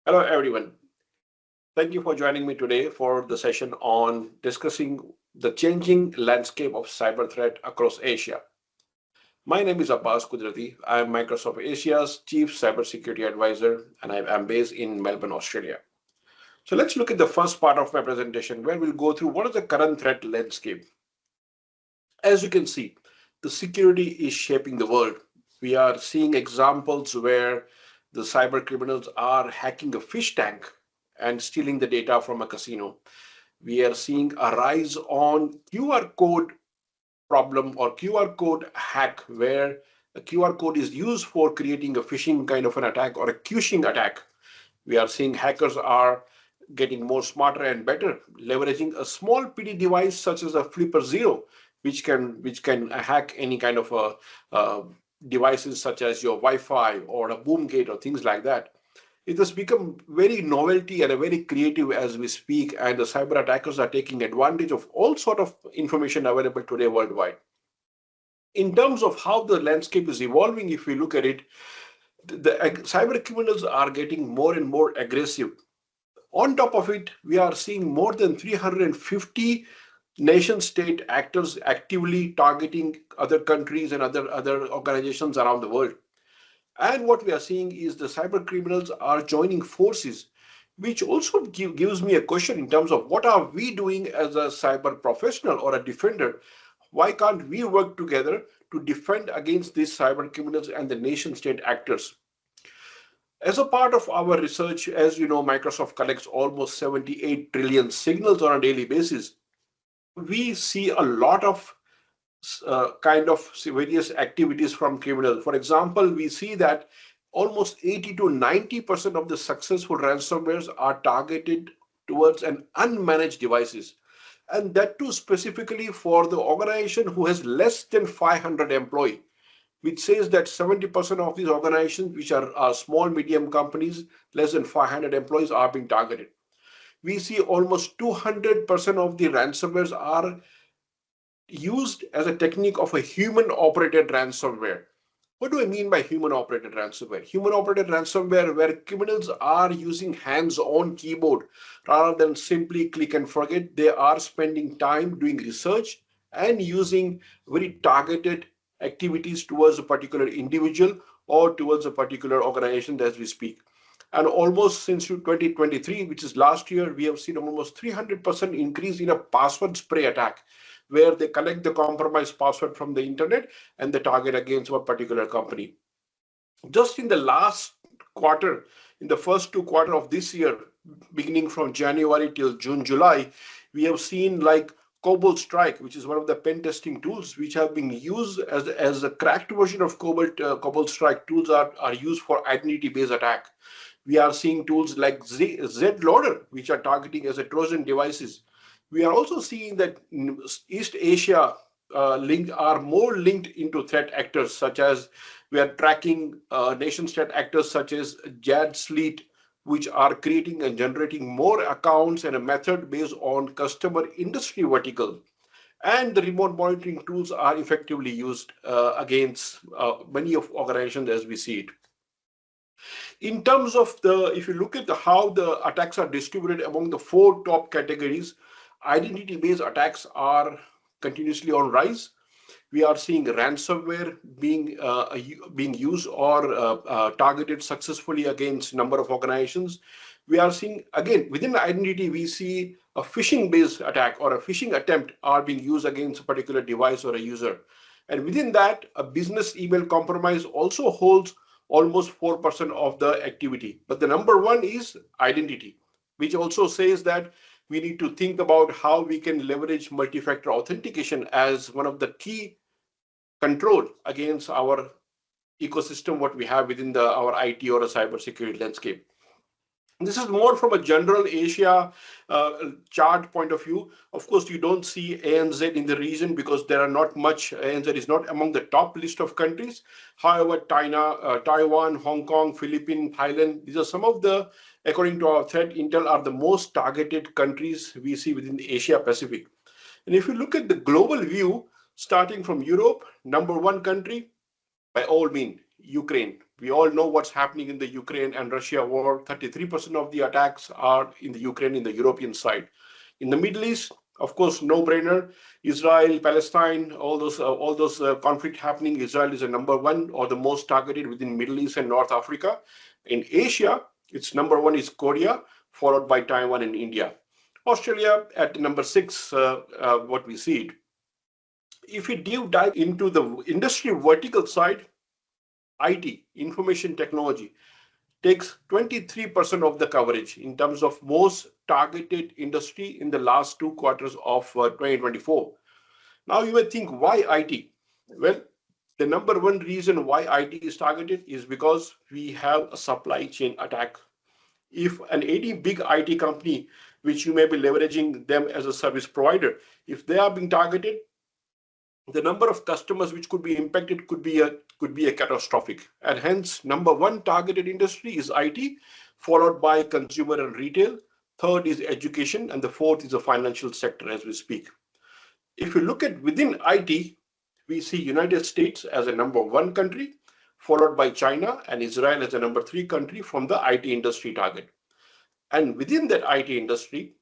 Hello, everyone. Thank you for joining me today for the session on discussing the changing landscape of cyber threat across Asia. My name is Abbas Kudrati. I am Microsoft Asia's Chief Cybersecurity Advisor, and I am based in Melbourne, Australia. So let's look at the first part of my presentation where we'll go through what is the current threat landscape. As you can see, the security is shaping the world. We are seeing examples where the cyber criminals are hacking a fish tank and stealing the data from a casino. We are seeing a rise on QR code problem or QR code hack where a QR code is used for creating a phishing kind of an attack or a phishing attack. We are seeing hackers are getting more smarter and better, leveraging a small PD device such as a Flipper Zero, which can hack any kind of devices such as your Wi-Fi or a boom gate or things like that. It has become very novelty and a very creative as we speak, and the cyber attackers are taking advantage of all sort of information available today worldwide. In terms of how the landscape is evolving, if we look at it, the cyber criminals are getting more and more aggressive. On top of it, we are seeing more than 350 nation state actors actively targeting other countries and other organizations around the world. And what we are seeing is the cyber criminals are joining forces, which also gives me a question in terms of what are we doing as a cyber professional or a defender? Why can't we work together to defend against these cyber criminals and the nation state actors? As a part of our research, as you know, Microsoft collects almost 78 trillion signals on a daily basis. We see a lot of kind of various activities from criminals. For example, we see that almost 80 to 90% of the successful ransomwares are targeted towards an unmanaged devices. And that too specifically for the organization who has less than 500 employees, which says that 70% of these organizations, which are small, medium companies, less than 500 employees, are being targeted. We see almost 200% of the ransomwares are used as a technique of a human operated ransomware. What do I mean by human operated ransomware? Human operated ransomware where criminals are using hands-on keyboard rather than simply click and forget. They are spending time doing research and using very targeted activities towards a particular individual or towards a particular organization as we speak. And almost since 2023, which is last year, we have seen almost 300% increase in a password spray attack, where they collect the compromised password from the internet and they target against a particular company. Just in the last quarter, in the first 2 quarters of this year, beginning from January till June, July, we have seen like Cobalt Strike, which is one of the pen testing tools, which have been used as a cracked version of Cobalt Strike tools are used for identity-based attack. We are seeing tools like Z-Loader, which are targeting as a Trojan devices. We are also seeing that East Asia are more linked into threat actors, such as we are tracking nation-state actors such as Jad Sleet, which are creating and generating more accounts and a method based on customer industry vertical. And the remote monitoring tools are effectively used against many of organizations as we see it. In terms of if you look at how the attacks are distributed among the 4 top categories, identity-based attacks are continuously on rise. We are seeing ransomware being used or targeted successfully against a number of organizations. We are seeing, again, within identity, we see a phishing-based attack or a phishing attempt are being used against a particular device or a user. And within that, a business email compromise also holds almost 4% of the activity. But the number one is identity, which also says that we need to think about how we can leverage multi-factor authentication as one of the key control against our ecosystem, what we have within our IT or a cybersecurity landscape. This is more from a general Asia chart point of view. Of course, you don't see ANZ in the region because there are not much. ANZ is not among the top list of countries. However, China, Taiwan, Hong Kong, Philippines, Thailand, these are some of the, according to our threat intel, are the most targeted countries we see within the Asia Pacific. And if you look at the global view, starting from Europe, number 1 country, by all means, Ukraine. We all know what's happening in the Ukraine and Russia war. 33% of the attacks are in the Ukraine, in the European side. In the Middle East, of course, no-brainer. Israel, Palestine, all those conflict happening. Israel is a number one or the most targeted within Middle East and North Africa. In Asia, its number one is Korea, followed by Taiwan and India. Australia at number six, what we see it. If we deep dive into the industry vertical side, IT, information technology, takes 23% of the coverage in terms of most targeted industry in the last 2 quarters of 2024. Now you may think, why IT? Well, the number one reason why IT is targeted is because we have a supply chain attack. If any big IT company, which you may be leveraging them as a service provider, if they are being targeted, the number of customers which could be impacted could be a catastrophic. And hence, number one targeted industry is IT, followed by consumer and retail. Third is education, and the fourth is the financial sector as we speak. If you look at within IT, we see United States as a number one country, followed by China and Israel as a number three country from the IT industry target. And within that IT industry,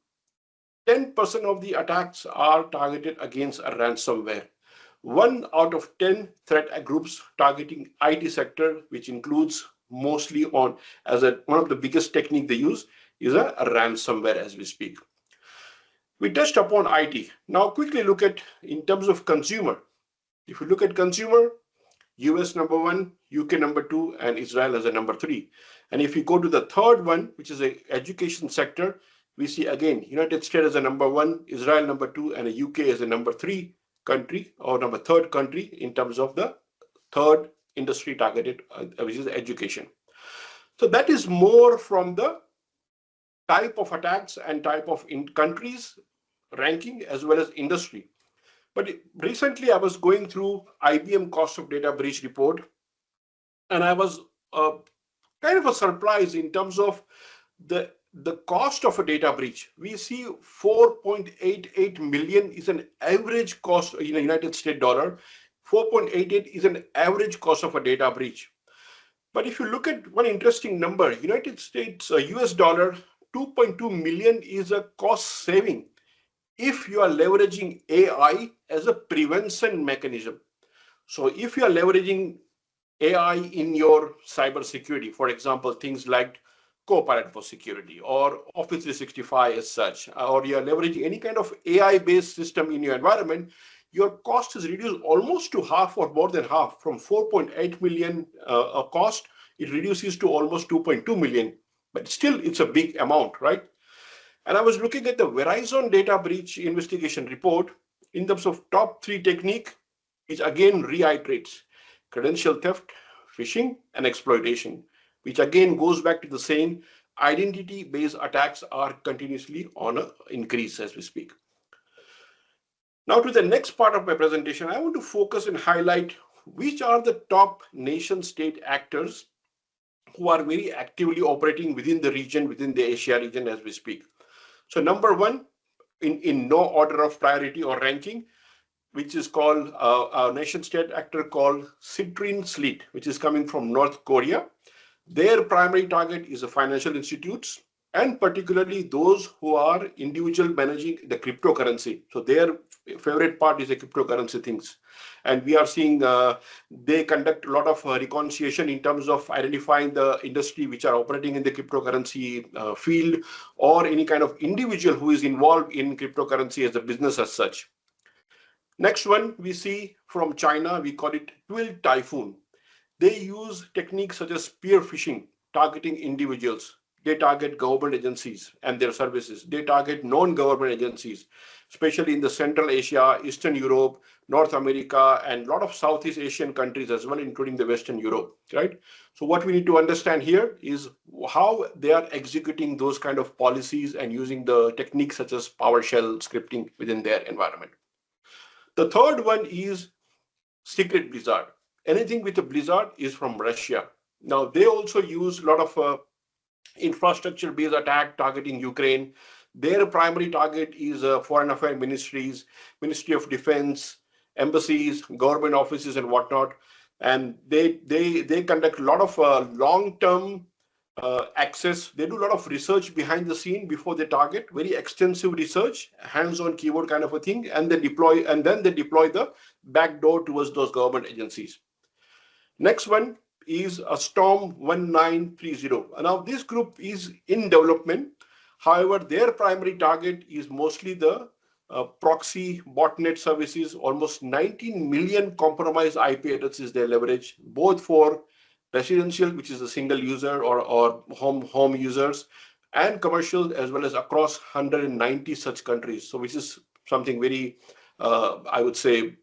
10% of the attacks are targeted against a ransomware. 1 out of 10 threat groups targeting IT sector, which includes mostly one of the biggest technique they use is a ransomware as we speak. We touched upon IT. Now quickly look at in terms of consumer. If you look at consumer, US number one, UK number two, and Israel as a number three. And if you go to the third one, which is the education sector, we see again United States as a number one, Israel number two, and the UK as a number three country or number third country in terms of the third industry targeted, which is education. So that is more from the type of attacks and type of countries ranking as well as industry. But recently I was going through IBM cost of data breach report, and I was kind of a surprise in terms of the cost of a data breach. We see 4.88 million is an average cost in the United States dollar. 4.88 is an average cost of a data breach. But if you look at one interesting number, United States US dollar 2.2 million is a cost saving if you are leveraging AI as a prevention mechanism. So if you are leveraging AI in your cybersecurity, for example, things like Copilot for security or Office 365 as such, or you are leveraging any kind of AI-based system in your environment, your cost is reduced almost to half or more than half. From 4.8 million cost, it reduces to almost 2.2 million. But still, it's a big amount, right? And I was looking at the Verizon data breach investigation report in terms of top three technique, which again reiterates credential theft, phishing, and exploitation, which again goes back to the same identity-based attacks are continuously on an increase as we speak. Now to the next part of my presentation, I want to focus and highlight which are the top nation-state actors who are very actively operating within the region, within the Asia region as we speak. So number one, in no order of priority or ranking, which is called a nation-state actor called Citrine Sleet, which is coming from North Korea. Their primary target is the financial institutes, and particularly those who are individual managing the cryptocurrency. So their favorite part is the cryptocurrency things. And we are seeing they conduct a lot of reconciliation in terms of identifying the industry which are operating in the cryptocurrency field, or any kind of individual who is involved in cryptocurrency as a business as such. Next one we see from China, we call it Twill Typhoon. They use techniques such as spear phishing, targeting individuals. They target government agencies and their services. They target non-government agencies, especially in the Central Asia, Eastern Europe, North America, and a lot of Southeast Asian countries as well, including the Western Europe, right? So what we need to understand here is how they are executing those kind of policies and using the techniques such as PowerShell scripting within their environment. The third one is Secret Blizzard. Anything with a blizzard is from Russia. Now, they also use a lot of infrastructure-based attack targeting Ukraine. Their primary target is foreign affairs ministries, Ministry of Defense, embassies, government offices, and whatnot. And they conduct a lot of long-term access. They do a lot of research behind the scene before they target, very extensive research, hands-on keyboard kind of a thing, and then they deploy the backdoor towards those government agencies. Next one is a Storm 1930. Now this group is in development. However, their primary target is mostly the proxy botnet services. Almost 19 million compromised IP addresses they leverage, both for residential, which is a single user or home users, and commercial, as well as across 190 such countries. So which is something very, I would say,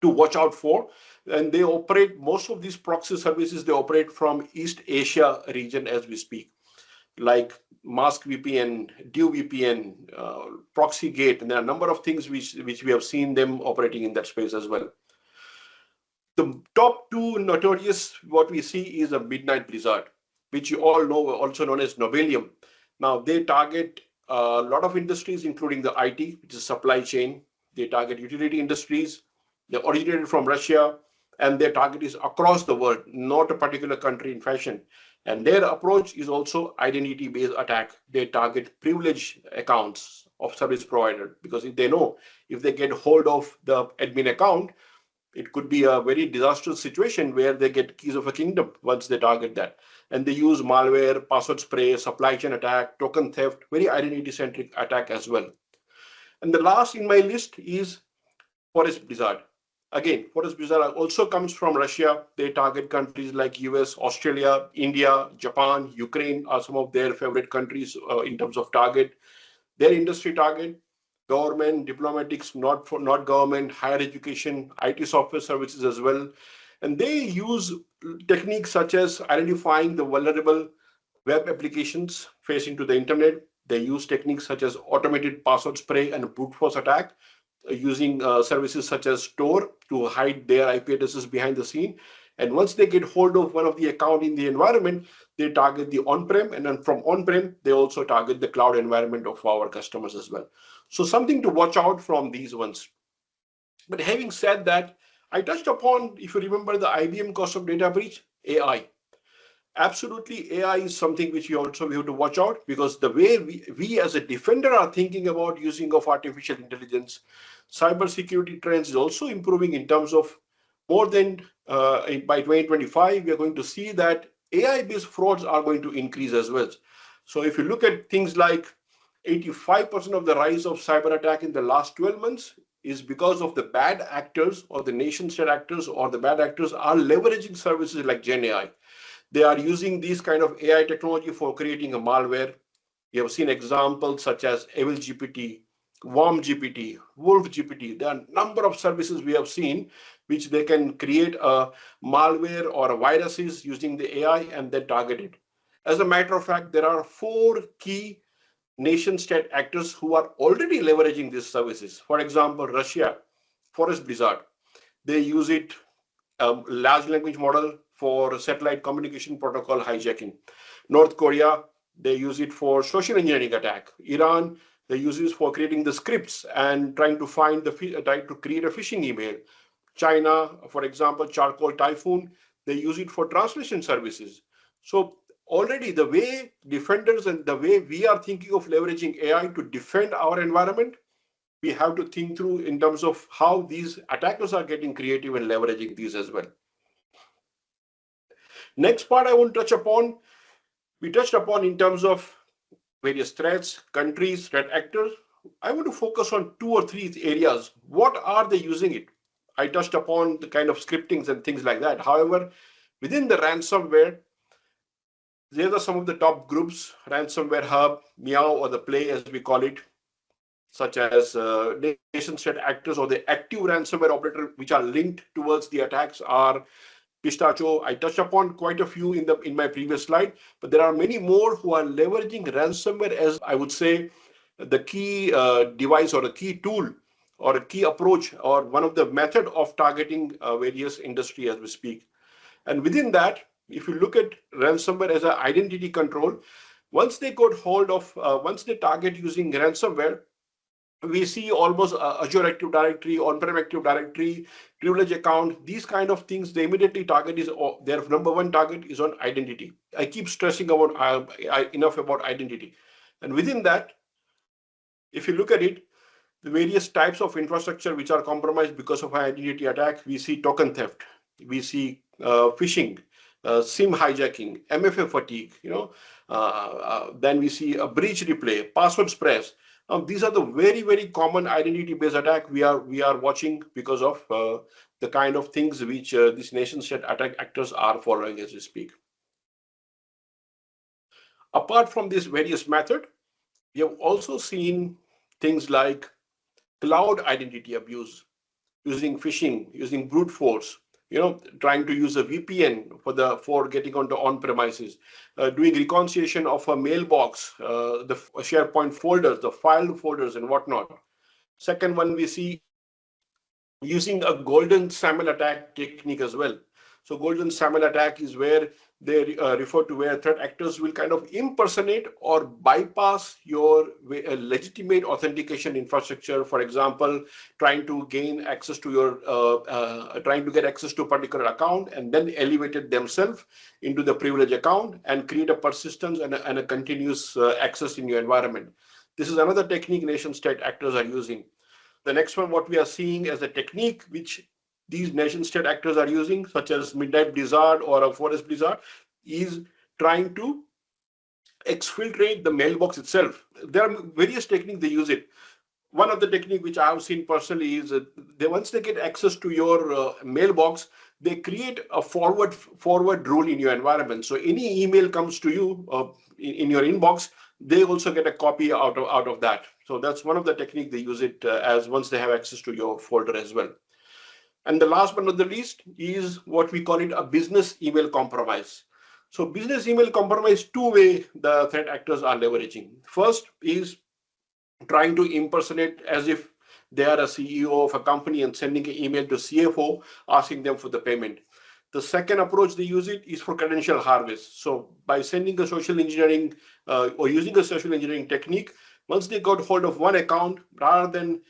to watch out for. And they operate, most of these proxy services, they operate from East Asia region as we speak, like Mask VPN, Dew VPN, Proxy Gate, and there are a number of things which we have seen them operating in that space as well. The top two notorious, what we see is a Midnight Blizzard, which you all know, also known as Nobelium. Now they target a lot of industries, including the IT, which is supply chain. They target utility industries. They originated from Russia, and their target is across the world, not a particular country in fashion. And their approach is also identity-based attack. They target privileged accounts of service provider, because if they know, if they get hold of the admin account, it could be a very disastrous situation where they get keys of a kingdom once they target that. And they use malware, password spray, supply chain attack, token theft, very identity-centric attack as well. And the last in my list is Forest Blizzard. Again, Forest Blizzard also comes from Russia. They target countries like US, Australia, India, Japan, Ukraine are some of their favorite countries in terms of target. Their industry target, government, diplomatics, not government, higher education, IT software services as well. And they use techniques such as identifying the vulnerable web applications facing to the internet. They use techniques such as automated password spray and brute force attack, using services such as Tor to hide their IP addresses behind the scene. And once they get hold of one of the account in the environment, they target the on-prem, and then from on-prem, they also target the cloud environment of our customers as well. So something to watch out from these ones. But having said that, I touched upon, if you remember, the IBM cost of data breach, AI. Absolutely, AI is something which we have to watch out, because the way we as a defender are thinking about using of artificial intelligence, cybersecurity trends is also improving in terms of more than by 2025, we are going to see that AI-based frauds are going to increase as well. So if you look at things like 85% of the rise of cyber attack in the last 12 months is because of the bad actors or the nation state actors, or the bad actors are leveraging services like Gen AI. They are using these kind of AI technology for creating a malware. You have seen examples such as Evil GPT, Worm GPT, Wolf GPT. There are a number of services we have seen which they can create a malware or a viruses using the AI and then target it. As a matter of fact, there are 4 key nation state actors who are already leveraging these services. For example, Russia, Forest Blizzard, they use it, large language model for satellite communication protocol hijacking. North Korea, they use it for social engineering attack. Iran, they use it for creating the scripts and trying to create a phishing email. China, for example, Charcoal Typhoon, they use it for translation services. So already the way defenders and the way we are thinking of leveraging AI to defend our environment, we have to think through in terms of how these attackers are getting creative and leveraging these as well. Next part I want to touch upon, we touched upon in terms of various threats, countries, threat actors. I want to focus on 2 or 3 areas. What are they using it? I touched upon the kind of scriptings and things like that. However, within the ransomware, these are some of the top groups: Ransomware Hub, Meow, or the Play as we call it, such as nation state actors or the active ransomware operator which are linked towards the attacks are Pistachio. I touched upon quite a few in my previous slide, but there are many more who are leveraging ransomware as, I would say, the key device or a key tool or a key approach or one of the method of targeting various industry as we speak. And within that, if you look at ransomware as an identity control, once they got hold of, once they target using ransomware, We see almost Azure Active Directory, on-prem Active Directory, privilege account, these kind of things. The immediately target is their number one target is on identity. I keep stressing about enough about identity, and within that, if you look at it, the various types of infrastructure which are compromised because of identity attack, we see token theft, we see phishing, SIM hijacking, MFA fatigue, then we see a breach replay, password spreads. These are the very, very common identity-based attack we are watching because of the kind of things which these nation-state attack actors are following as we speak. Apart from this various method, we have also seen things like cloud identity abuse, using phishing, using brute force, trying to use a VPN for getting onto on-premises, doing reconciliation of a mailbox, the SharePoint folders, the file folders, and whatnot. Second one we see using a golden SAML attack technique as well. So golden SAML attack is where they refer to where threat actors will kind of impersonate or bypass your legitimate authentication infrastructure. For example, trying to gain access to your, trying to get access to a particular account and then elevate it themselves into the privilege account and create a persistence and a continuous access in your environment. This is another technique nation state actors are using. The next one, what we are seeing as a technique which these nation-state actors are using, such as Midnight Blizzard or a Forest Blizzard, is trying to exfiltrate the mailbox itself. There are various techniques they use it. One of the technique which I have seen personally is once they get access to your mailbox, they create a forward rule in your environment. So any email comes to you in your inbox, they also get a copy out of that. So that's one of the technique they use it as once they have access to your folder as well. And the last but not the least is what we call it a business email compromise. So business email compromise, two way the threat actors are leveraging. First is trying to impersonate as if they are a CEO of a company and sending an email to CFO asking them for the payment. The second approach they use it is for credential harvest. So by sending a social engineering or using a social engineering technique, once they got hold of one account, rather than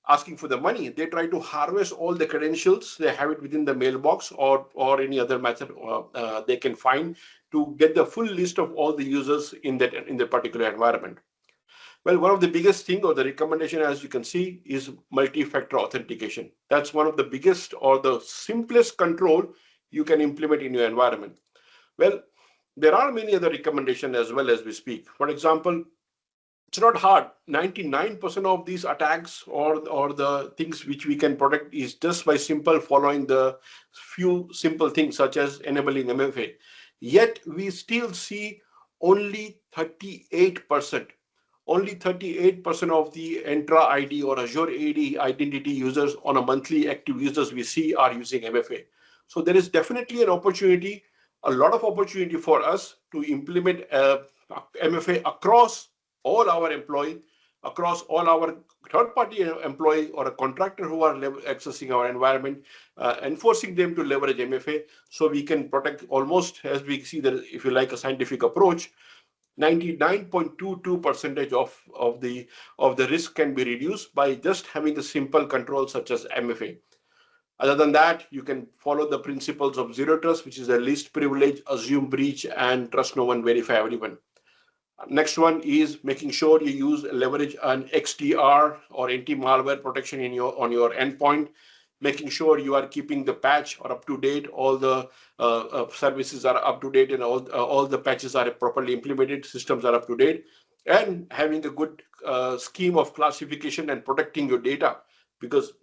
asking for the money, they try to harvest all the credentials. They have it within the mailbox or any other method they can find to get the full list of all the users in the particular environment. Well, one of the biggest thing or the recommendation, as you can see, is multi-factor authentication. That's one of the biggest or the simplest control you can implement in your environment. Well, there are many other recommendations as well as we speak. For example, it's not hard. 99% of these attacks or the things which we can protect is just by simple following the few simple things such as enabling MFA. Yet we still see only 38%. Only 38% of the Entra ID or Azure AD identity users on a monthly active users we see are using MFA. So there is definitely an opportunity, a lot of opportunity for us to implement MFA across all our employees, across all our third-party employee or a contractor who are accessing our environment, enforcing them to leverage MFA so we can protect almost, as we see that if you like a scientific approach, 99.22% of the risk can be reduced by just having a simple control such as MFA. Other than that, you can follow the principles of zero trust, which is a least privilege, assume breach, and trust no one, verify everyone. Next one is making sure you leverage an XDR or anti-malware protection on your endpoint, making sure you are keeping the patch or up to date, all the services are up to date and all the patches are properly implemented, systems are up to date, and having a good scheme of classification and protecting your data, because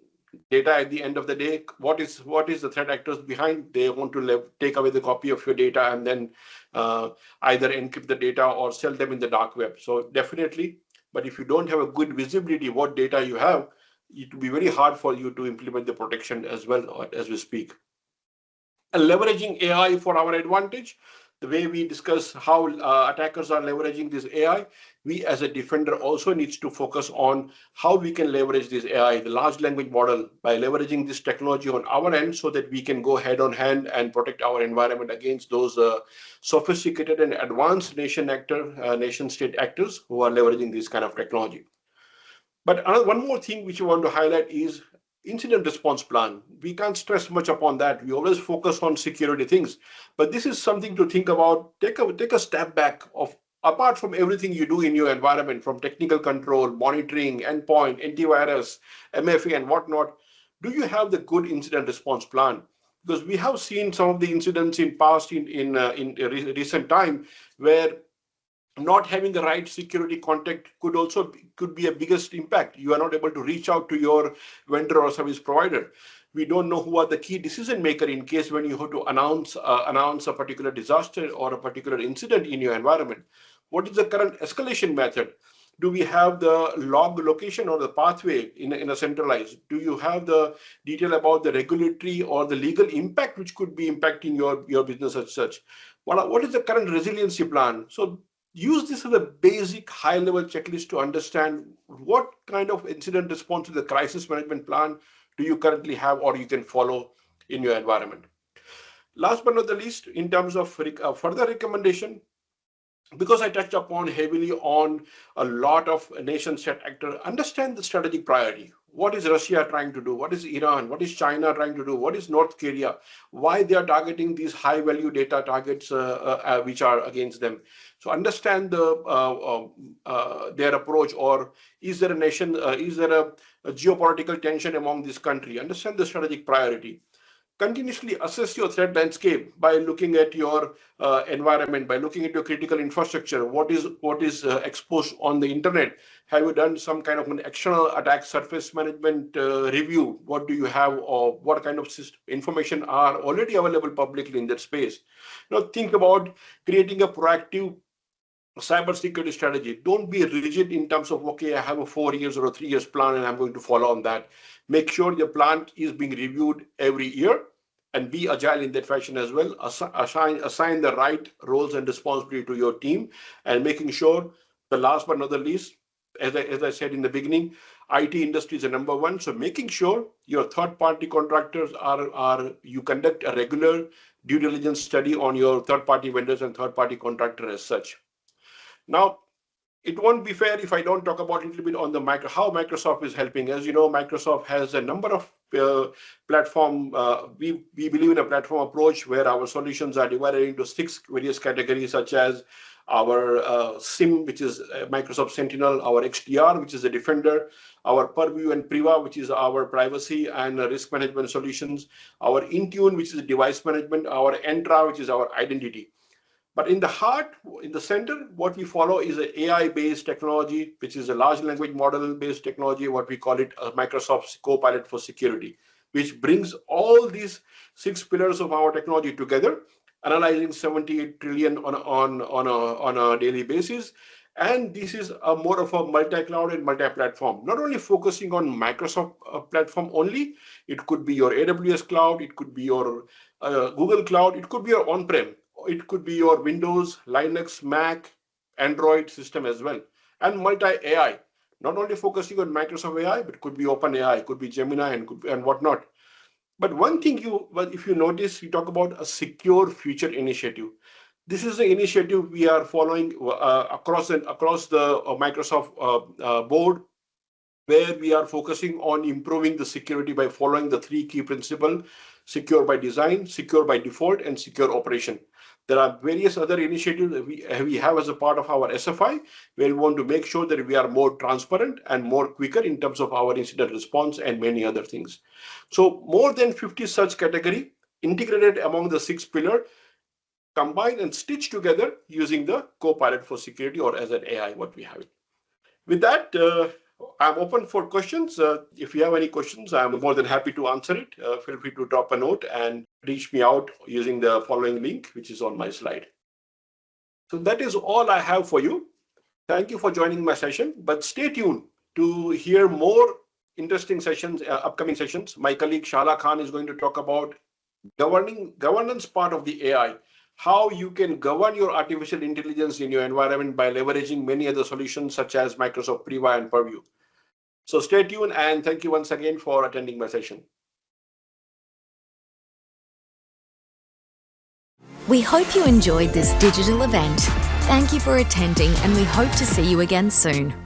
data at the end of the day, what is the threat actors behind? They want to take away the copy of your data and then either encrypt the data or sell them in the dark web. So definitely, but if you don't have a good visibility what data you have, it will be very hard for you to implement the protection as well as we speak. And leveraging AI for our advantage, the way we discuss how attackers are leveraging this AI, we as a defender also needs to focus on how we can leverage this AI, the large language model, by leveraging this technology on our end so that we can go head on hand and protect our environment against those sophisticated and advanced nation state actors who are leveraging this kind of technology. But one more thing which I want to highlight is incident response plan. We can't stress much upon that. We always focus on security things, but this is something to think about. Take a step back of apart from everything you do in your environment, from technical control, monitoring, endpoint, antivirus, MFA, and whatnot. Do you have the good incident response plan? Because we have seen some of the incidents in past in recent time where not having the right security contact could be a biggest impact. You are not able to reach out to your vendor or service provider. We don't know who are the key decision maker in case when you have to announce a particular disaster or a particular incident in your environment. What is the current escalation method? Do we have the log location or the pathway in a centralized? Do you have the detail about the regulatory or the legal impact which could be impacting your business as such? What is the current resiliency plan? So use this as a basic high-level checklist to understand what kind of incident response to the crisis management plan do you currently have or you can follow in your environment. Last but not the least, in terms of further recommendation, because I touched upon heavily on a lot of nation-state actors, understand the strategic priority. What is Russia trying to do? What is Iran? What is China trying to do? What is North Korea? Why they are targeting these high-value data targets which are against them? So understand their approach, or is there a geopolitical tension among this country? Understand the strategic priority. Continuously assess your threat landscape by looking at your environment, by looking at your critical infrastructure. What is exposed on the internet? Have you done some kind of an external attack surface management review? What do you have, or what kind of information are already available publicly in that space? Now think about creating a proactive cybersecurity strategy. Don't be rigid in terms of, okay, I have a 4 years or a 3 years plan and I'm going to follow on that. Make sure your plan is being reviewed every year and be agile in that fashion as well. Assign the right roles and responsibility to your team, and making sure the last but not the least, as I said in the beginning, IT industry is the number one. So making sure your third-party contractors you conduct a regular due diligence study on your third-party vendors and third-party contractor as such. Now, it won't be fair if I don't talk about a little bit on the how Microsoft is helping. As you know, Microsoft has a number of platform. We believe in a platform approach where our solutions are divided into 6 various categories, such as our SIM, which is Microsoft Sentinel, our XDR, which is a Defender, our Purview and Priva, which is our privacy and risk management solutions, our Intune, which is device management, our Entra, which is our identity. But in the heart, in the center, what we follow is an AI-based technology, which is a large language model-based technology, what we call it Microsoft's Copilot for Security, which brings all these 6 pillars of our technology together, analyzing 78 trillion on a daily basis. And this is more of a multi-cloud and multi-platform, not only focusing on Microsoft platform only. It could be your AWS cloud, it could be your Google cloud, it could be your on-prem. It could be your Windows, Linux, Mac, Android system as well. And multi-AI, not only focusing on Microsoft AI, but could be OpenAI, could be Gemini and whatnot. But one thing if you notice, we talk about a secure future initiative. This is the initiative we are following across the Microsoft board, where we are focusing on improving the security by following the 3 key principles: secure by design, secure by default, and secure operation. There are various other initiatives that we have as a part of our SFI, where we want to make sure that we are more transparent and more quicker in terms of our incident response and many other things. So more than 50 such category integrated among the 6 pillars, combined and stitched together using the Copilot for Security, or as an AI, what we have it. With that, I'm open for questions. If you have any questions, I'm more than happy to answer it. Feel free to drop a note and reach me out using the following link, which is on my slide. So that is all I have for you. Thank you for joining my session, but stay tuned to hear more interesting sessions, upcoming sessions. My colleague Shala Khan is going to talk about governance part of the AI, how you can govern your artificial intelligence in your environment by leveraging many other solutions such as Microsoft Priva and Purview. So stay tuned, and thank you once again for attending my session. We hope you enjoyed this digital event. Thank you for attending, and we hope to see you again soon.